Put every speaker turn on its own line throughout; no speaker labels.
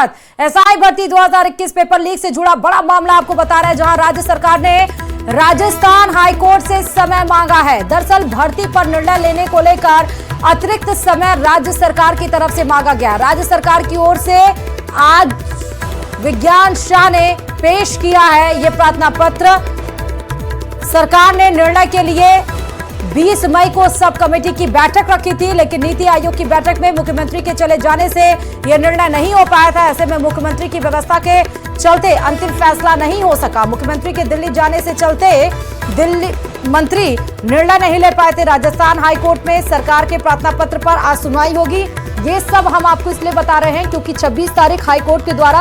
स्वागत। एसआई भर्ती 2021 paper leak से जुड़ा बड़ा मामला आपको बता रहे हैं, जहां राज्य सरकार ने राजस्थान हाईकोर्ट से समय मांगा है। दरअसल भर्ती पर निर्णय लेने को लेकर अतिरिक्त समय राज्य सरकार की तरफ से मांगा गया। राज्य सरकार की ओर से आज विज्ञान शाह ने पेश किया है ये प्रार्थना पत्र। सरकार ने निर्णय के लिए 20 मई को सब कमेटी की बैठक रखी थी, लेकिन नीति आयोग की बैठक में मुख्यमंत्री के चले जाने से यह निर्णय नहीं हो पाया था। ऐसे में मुख्यमंत्री की व्यवस्था के चलते अंतिम फैसला नहीं हो सका। मुख्यमंत्री के दिल्ली जाने से चलते दिल्ली मंत्री निर्णय नहीं ले पाए थे। राजस्थान हाईकोर्ट में सरकार के प्रार्थना पत्र पर आज सुनवाई होगी। ये सब हम आपको इसलिए बता रहे हैं क्योंकि 26 तारीख हाईकोर्ट के द्वारा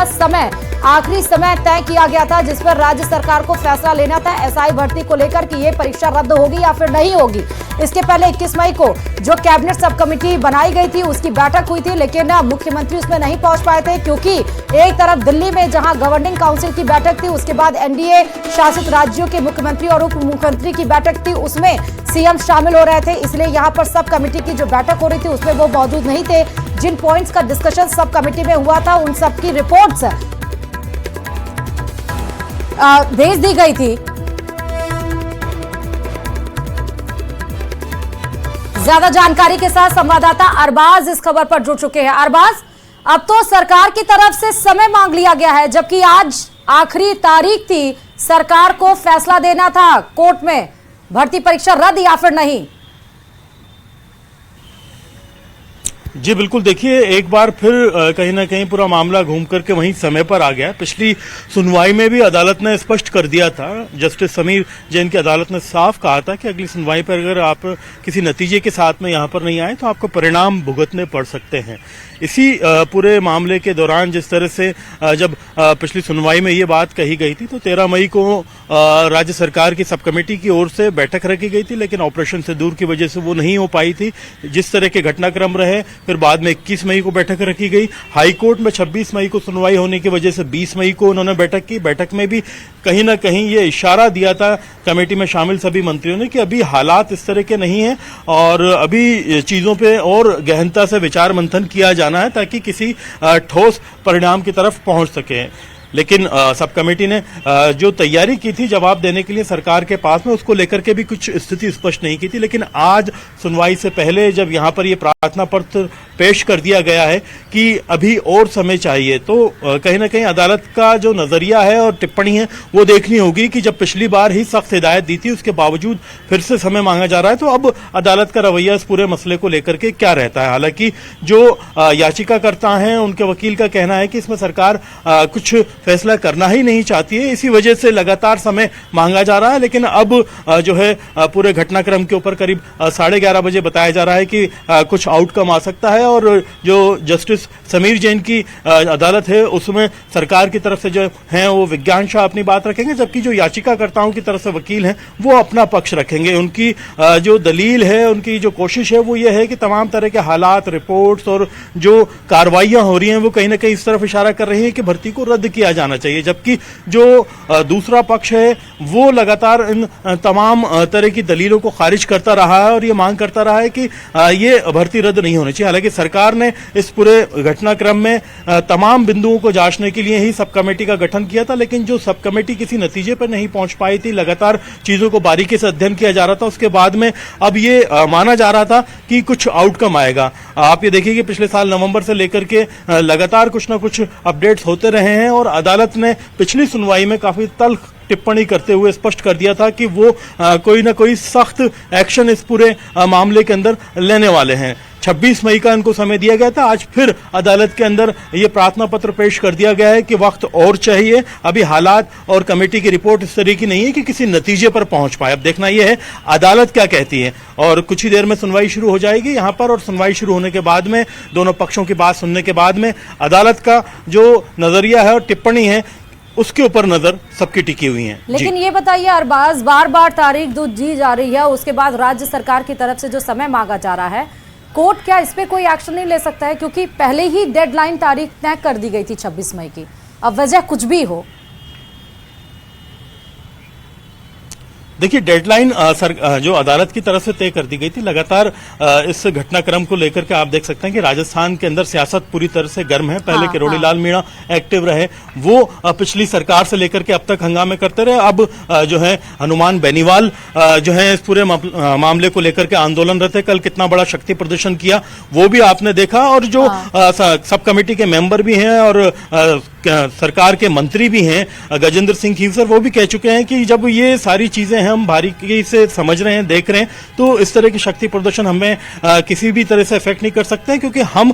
आखिरी समय तय किया गया था, जिस पर राज्य सरकार को फैसला लेना था एसआई भर्ती को लेकर कि ये परीक्षा रद्द होगी या फिर नहीं होगी। इसके पहले 21 मई को जो कैबिनेट सब कमेटी बनाई गई थी उसकी बैठक हुई थी, लेकिन मुख्यमंत्री उसमें नहीं पहुंच पाए थे क्योंकि एक तरफ दिल्ली में जहां गवर्निंग काउंसिल की बैठक थी, उसके बाद एनडीए शासित राज्यों के मुख्यमंत्री और उप मुख्यमंत्री की बैठक थी, उसमें सीएम शामिल हो रहे थे। इसलिए यहाँ पर सब कमेटी की जो बैठक हो रही थी उसमें वो मौजूद नहीं थे। जिन पॉइंट्स का डिस्कशन सब कमेटी में हुआ था उन सब की रिपोर्ट्स भेज दी गई थी। ज्यादा जानकारी के साथ संवाददाता अरबाज इस खबर पर जुड़ चुके हैं। अरबाज, अब तो सरकार की तरफ से समय मांग लिया गया है, जबकि आज आखिरी तारीख थी, सरकार को फैसला देना था कोर्ट में भर्ती परीक्षा रद्द या फिर नहीं।
जी बिल्कुल, देखिए एक बार फिर कहीं ना कहीं पूरा मामला घूम करके वहीं समय पर आ गया। पिछली सुनवाई में भी अदालत ने स्पष्ट कर दिया था, जस्टिस समीर जैन की अदालत ने साफ कहा था कि अगली सुनवाई पर अगर आप किसी नतीजे के साथ में यहाँ पर नहीं आए तो आपको परिणाम भुगतने पड़ सकते हैं। इसी पूरे मामले के दौरान जिस तरह से जब पिछली सुनवाई में ये बात कही गई थी तो 13 मई को राज्य सरकार की सब कमेटी की ओर से बैठक रखी गई थी, लेकिन ऑपरेशन सिंदूर की वजह से वो नहीं हो पाई थी। जिस तरह के घटनाक्रम रहे, फिर बाद में 21 मई को बैठक रखी गई। हाईकोर्ट में 26 मई को सुनवाई होने की वजह से 20 मई को उन्होंने बैठक की। बैठक में भी कहीं ना कहीं ये इशारा दिया था कमेटी में शामिल सभी मंत्रियों ने कि अभी हालात इस तरह के नहीं हैं और अभी चीजों पे और गहनता से विचार मंथन किया जाना है ताकि किसी ठोस परिणाम की तरफ पहुंच सके। लेकिन सब कमेटी ने जो तैयारी की थी जवाब देने के लिए सरकार के पास में, उसको लेकर के भी कुछ स्थिति स्पष्ट नहीं की थी। लेकिन आज सुनवाई से पहले जब यहाँ पर ये प्रार्थना पत्र पेश कर दिया गया है कि अभी और समय चाहिए, तो कहीं ना कहीं अदालत का जो नजरिया है और टिप्पणी है वो देखनी होगी कि जब पिछली बार ही सख्त हिदायत दी थी उसके बावजूद फिर से समय मांगा जा रहा है, तो अब अदालत का रवैया इस पूरे मसले को लेकर के क्या रहता है। हालांकि जो याचिकाकर्ता हैं उनके वकील का कहना है कि इसमें सरकार कुछ फैसला करना ही नहीं चाहती है, इसी वजह से लगातार समय मांगा जा रहा है। लेकिन अब जो है पूरे घटनाक्रम के ऊपर करीब 11:30 बजे बताया जा रहा है कि कुछ आउटकम आ सकता है और जो जस्टिस समीर जैन की अदालत है उसमें सरकार की तरफ से जो है वो विज्ञान शाह अपनी बात रखेंगे, जबकि जो याचिकाकर्ताओं की तरफ से वकील हैं वो अपना पक्ष रखेंगे। उनकी जो दलील है, उनकी जो कोशिश है वो ये है कि तमाम तरह के हालात, रिपोर्ट्स और जो कार्रवाइयां हो रही हैं वो कहीं ना कहीं इस तरफ इशारा कर रही है कि भर्ती को रद्द किया जाना चाहिए, जबकि जो दूसरा पक्ष है वो लगातार इन तमाम तरह की दलीलों को खारिज करता रहा है और ये मांग करता रहा है कि ये भर्ती रद्द नहीं होनी चाहिए। हालांकि सरकार ने इस पूरे घटनाक्रम में तमाम बिंदुओं को जांचने के लिए ही सब कमेटी का गठन किया था, लेकिन जो सब कमेटी किसी नतीजे पर नहीं पहुंच पाई थी, लगातार चीजों को बारीकी से अध्ययन किया जा रहा था। उसके बाद में अब ये माना जा रहा था कि कुछ आउटकम आएगा। आप ये देखिए कि पिछले साल नवंबर से लेकर के लगातार कुछ ना कुछ अपडेट्स होते रहे हैं और अदालत ने पिछली सुनवाई में काफी तल्ख टिप्पणी करते हुए स्पष्ट कर दिया था कि वो कोई ना कोई सख्त एक्शन इस पूरे मामले के अंदर लेने वाले हैं। 26 मई का इनको समय दिया गया था। आज फिर अदालत के अंदर ये प्रार्थना पत्र पेश कर दिया गया है कि वक्त और चाहिए, अभी हालात और कमेटी की रिपोर्ट इस तरह की नहीं है कि किसी नतीजे पर पहुंच पाए। अब देखना यह है अदालत क्या कहती है और कुछ ही देर में सुनवाई शुरू हो जाएगी यहाँ पर और सुनवाई शुरू होने के बाद में दोनों पक्षों की बात सुनने के बाद में अदालत का जो नजरिया है और टिप्पणी है उसके ऊपर नजर सबकी टिकी हुई है।
लेकिन ये बताइए अरबाज, बार बार तारीख दी जा रही है, उसके बाद राज्य सरकार की तरफ से जो समय मांगा जा रहा है, कोर्ट क्या इस पे कोई एक्शन नहीं ले सकता है? क्योंकि पहले ही डेडलाइन तारीख तय कर दी गई थी 26 मई की, अब वजह कुछ भी हो।
देखिए डेडलाइन जो अदालत की तरफ से तय कर दी गई थी, लगातार इस घटनाक्रम को लेकर के आप देख सकते हैं कि राजस्थान के अंदर सियासत पूरी तरह से गर्म है। पहले किरोड़ी लाल मीणा एक्टिव रहे, वो पिछली सरकार से लेकर के अब तक हंगामे करते रहे। अब जो है हनुमान बेनीवाल जो है इस पूरे मामले को लेकर के आंदोलनरत है। कल कितना बड़ा शक्ति प्रदर्शन किया वो भी आपने देखा, और जो सब कमेटी के मेंबर भी हैं और सरकार के मंत्री भी हैं गजेंद्र सिंह खीवसर, वो भी कह चुके हैं कि जब ये सारी चीजें हम बारीकी से समझ रहे हैं, देख रहे हैं, तो इस तरह की शक्ति प्रदर्शन हमें किसी भी तरह से इफेक्ट नहीं कर सकते हैं, क्योंकि हम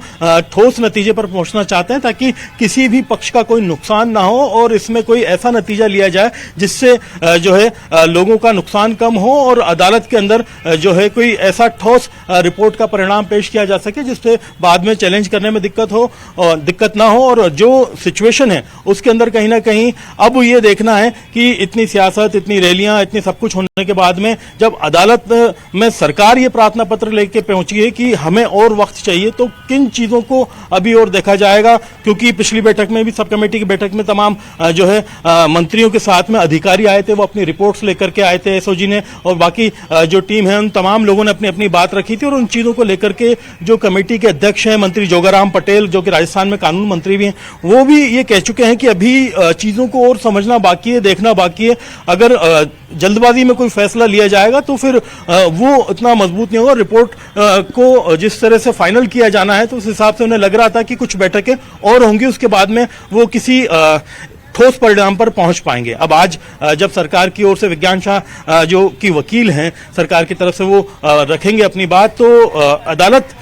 ठोस नतीजे पर पहुंचना चाहते हैं ताकि किसी भी पक्ष का कोई नुकसान ना हो और इसमें कोई ऐसा नतीजा लिया जाए जिससे जो है लोगों का नुकसान कम हो और अदालत के अंदर जो है कोई ऐसा ठोस रिपोर्ट का परिणाम पेश किया जा सके जिससे बाद में चैलेंज करने में दिक्कत ना हो। और जो सिचुएशन है उसके अंदर कहीं ना कहीं अब ये देखना है कि इतनी सियासत, इतनी रैलियां, इतनी सब कुछ होने के बाद में जब अदालत में सरकार ये प्रार्थना पत्र लेके पहुंची है कि हमें और वक्त चाहिए, तो किन चीजों को अभी और देखा जाएगा, क्योंकि पिछली बैठक में भी, सब कमेटी की बैठक में तमाम जो है मंत्रियों के साथ में अधिकारी आए थे, वो अपनी रिपोर्ट्स लेकर के आए थे एसओजी ने, और बाकी जो टीम है उन तमाम लोगों ने अपनी अपनी बात रखी थी। और उन चीजों को लेकर के जो कमेटी के अध्यक्ष हैं मंत्री जोगाराम पटेल, जो कि राजस्थान में कानून मंत्री भी हैं, वो भी ये कह चुके हैं कि अभी चीजों को और समझना बाकी है, देखना बाकी है। अगर जल्दबाजी में कोई फैसला लिया जाएगा तो फिर वो इतना मजबूत नहीं होगा। रिपोर्ट को जिस तरह से फाइनल किया जाना है, तो उस हिसाब से उन्हें लग रहा था कि कुछ बैठकें और होंगी, उसके बाद में वो किसी ठोस परिणाम पर पहुंच पाएंगे। अब आज जब सरकार की ओर से विज्ञान शाह जो कि वकील हैं सरकार की तरफ से, वो रखेंगे अपनी बात, तो अदालत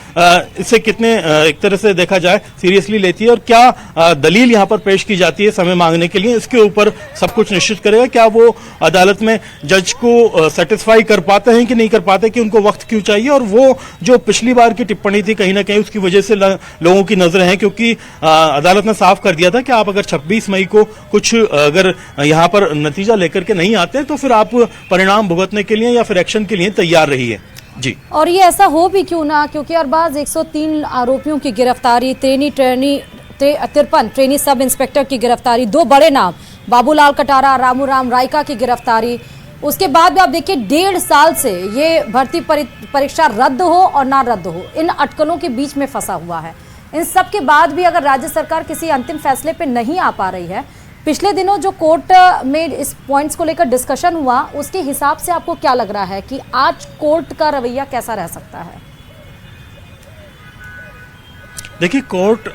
इसे कितने एक तरह से देखा जाए सीरियसली लेती है और क्या दलील यहां पर पेश की जाती है समय मांगने के लिए, इसके ऊपर सब कुछ निश्चित करेगा। क्या वो अदालत में जज को सेटिस्फाई कर पाते हैं कि नहीं कर पाते, कि उनको वक्त क्यों चाहिए, और वो जो पिछली बार की टिप्पणी थी कहीं ना कहीं उसकी वजह से लोगों की नजरें हैं, क्योंकि अदालत ने साफ कर दिया था कि आप अगर 26 मई को कुछ अगर यहां पर नतीजा लेकर के नहीं आते तो फिर आप परिणाम भुगतने के लिए या फिर एक्शन के लिए तैयार रहिए। जी, और
ये ऐसा हो भी क्यों ना, क्योंकि अरबाज 103 आरोपियों की गिरफ्तारी, 53 ट्रेनी सब इंस्पेक्टर की गिरफ्तारी, 2 बड़े नाम बाबूलाल कटारा, रामूराम रायका की गिरफ्तारी, उसके बाद भी आप देखिए 1.5 साल से ये भर्ती परीक्षा रद्द हो और ना रद्द हो, इन अटकलों के बीच में फंसा हुआ है। इन सब के बाद भी अगर राज्य सरकार किसी अंतिम फैसले पे नहीं आ पा रही है, पिछले दिनों जो कोर्ट में इस पॉइंट्स को लेकर डिस्कशन हुआ, उसके हिसाब से आपको क्या लग रहा है कि आज कोर्ट का रवैया कैसा रह सकता है?
देखिए, कोर्ट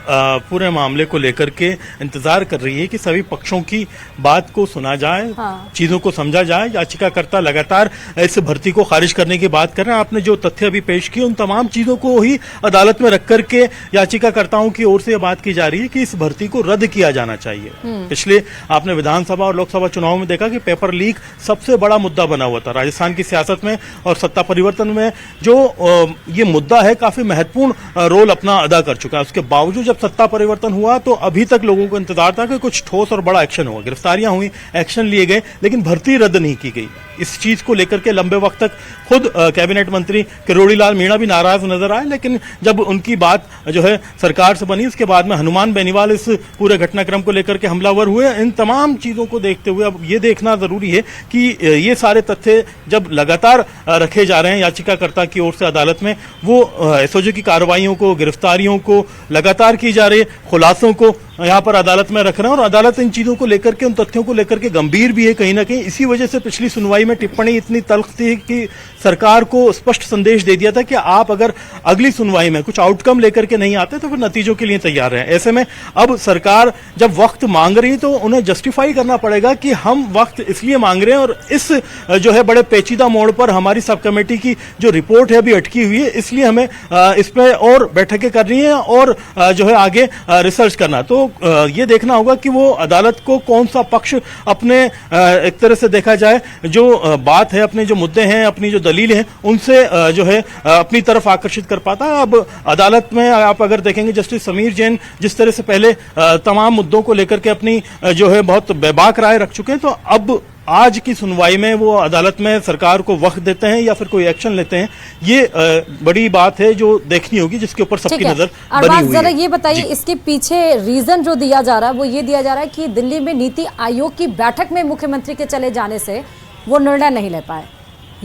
पूरे मामले को लेकर के इंतजार कर रही है कि सभी पक्षों की बात को सुना जाए, चीजों को समझा जाए। याचिकाकर्ता लगातार इस भर्ती को खारिज करने की बात कर रहे हैं। आपने जो तथ्य अभी पेश किए, उन तमाम चीजों को ही अदालत में रख करके याचिकाकर्ताओं की ओर से यह बात की जा रही है कि इस भर्ती को रद्द किया जाना चाहिए। पिछले आपने विधानसभा और लोकसभा चुनाव में देखा कि पेपर लीक सबसे बड़ा मुद्दा बना हुआ था राजस्थान की सियासत में, और सत्ता परिवर्तन में जो ये मुद्दा है काफी महत्वपूर्ण रोल अपना अदा कर चुका। उसके बावजूद जब सत्ता परिवर्तन हुआ तो अभी तक लोगों को इंतजार था कि कुछ ठोस और बड़ा एक्शन हुआ, गिरफ्तारियां हुई, एक्शन लिए गए, लेकिन भर्ती रद्द नहीं की गई। इस चीज को लेकर के लंबे वक्त तक खुद कैबिनेट मंत्री किरोड़ी लाल मीणा भी नाराज नजर आए, लेकिन जब उनकी बात जो है सरकार से बनी, उसके बाद में हनुमान बेनीवाल इस पूरे घटनाक्रम को लेकर के हमलावर हुए। इन तमाम चीजों को देखते हुए अब ये देखना जरूरी है कि ये सारे तथ्य जब लगातार रखे जा रहे हैं याचिकाकर्ता की ओर से अदालत में, वो एसओजी की कार्रवाइयों को, गिरफ्तारियों को लगातार की जा रही खुलासों को यहाँ पर अदालत में रख रहे हैं, और अदालत इन चीजों को लेकर के, उन तथ्यों को लेकर के गंभीर भी है कहीं ना कहीं। इसी वजह से पिछली सुनवाई में टिप्पणी इतनी तल्ख थी कि सरकार को स्पष्ट संदेश दे दिया था कि आप अगर अगली सुनवाई में कुछ आउटकम लेकर के नहीं आते तो फिर नतीजों के लिए तैयार रहें। ऐसे में अब सरकार जब वक्त मांग रही तो उन्हें जस्टिफाई करना पड़ेगा कि हम वक्त इसलिए मांग रहे हैं, और इस जो है बड़े पेचीदा मोड़ पर हमारी सब कमेटी की जो रिपोर्ट है अभी अटकी हुई है, इसलिए हमें इस पर और बैठकें करनी है और जो है आगे रिसर्च करना। तो ये देखना होगा कि वो अदालत को कौन सा पक्ष अपने एक तरह से देखा जाए जो बात है, अपने जो मुद्दे हैं, अपनी जो दलील है, उनसे जो है अपनी तरफ आकर्षित कर पाता है। अब अदालत में आप अगर देखेंगे जस्टिस समीर जैन जिस तरह से पहले तमाम मुद्दों को लेकर के अपनी जो है बहुत बेबाक राय रख चुके हैं, तो अब आज की सुनवाई में वो अदालत में सरकार को वक्त देते हैं या फिर कोई एक्शन लेते हैं, ये बड़ी बात है जो देखनी होगी, जिसके ऊपर सबकी नजर बनी हुई है।
जरा ये बताइए, इसके पीछे रीजन जो दिया जा रहा है वो ये दिया जा रहा है कि दिल्ली में नीति आयोग की बैठक में मुख्यमंत्री के चले जाने से वो निर्णय नहीं ले पाए।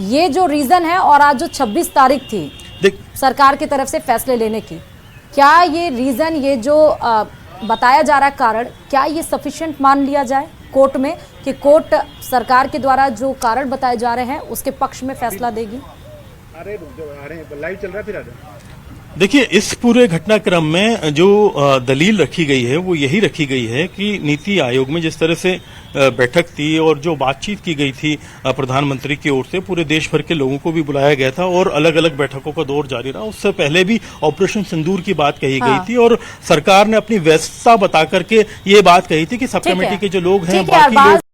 ये जो रीजन है, और आज जो 26 तारीख थी
देख
सरकार की तरफ से फैसले लेने की, क्या ये रीजन, ये जो बताया जा रहा है कारण, क्या ये सफिशिएंट मान लिया जाए कोर्ट में कि कोर्ट सरकार के द्वारा जो कारण बताए जा रहे हैं उसके पक्ष में फैसला देगी?
लाइव चल रहा है फिर
देखिए, इस पूरे घटनाक्रम में जो दलील रखी गई है वो यही रखी गई है कि नीति आयोग में जिस तरह से बैठक थी और जो बातचीत की गई थी प्रधानमंत्री की ओर से, पूरे देश भर के लोगों को भी बुलाया गया था और अलग अलग बैठकों का दौर जारी रहा। उससे पहले भी ऑपरेशन सिंदूर की बात कही गई थी और सरकार ने अपनी व्यस्तता बता करके ये बात कही थी कि सब
ठीक है।
कमेटी के जो लोग हैं,
ठीक है,
बाकी लोग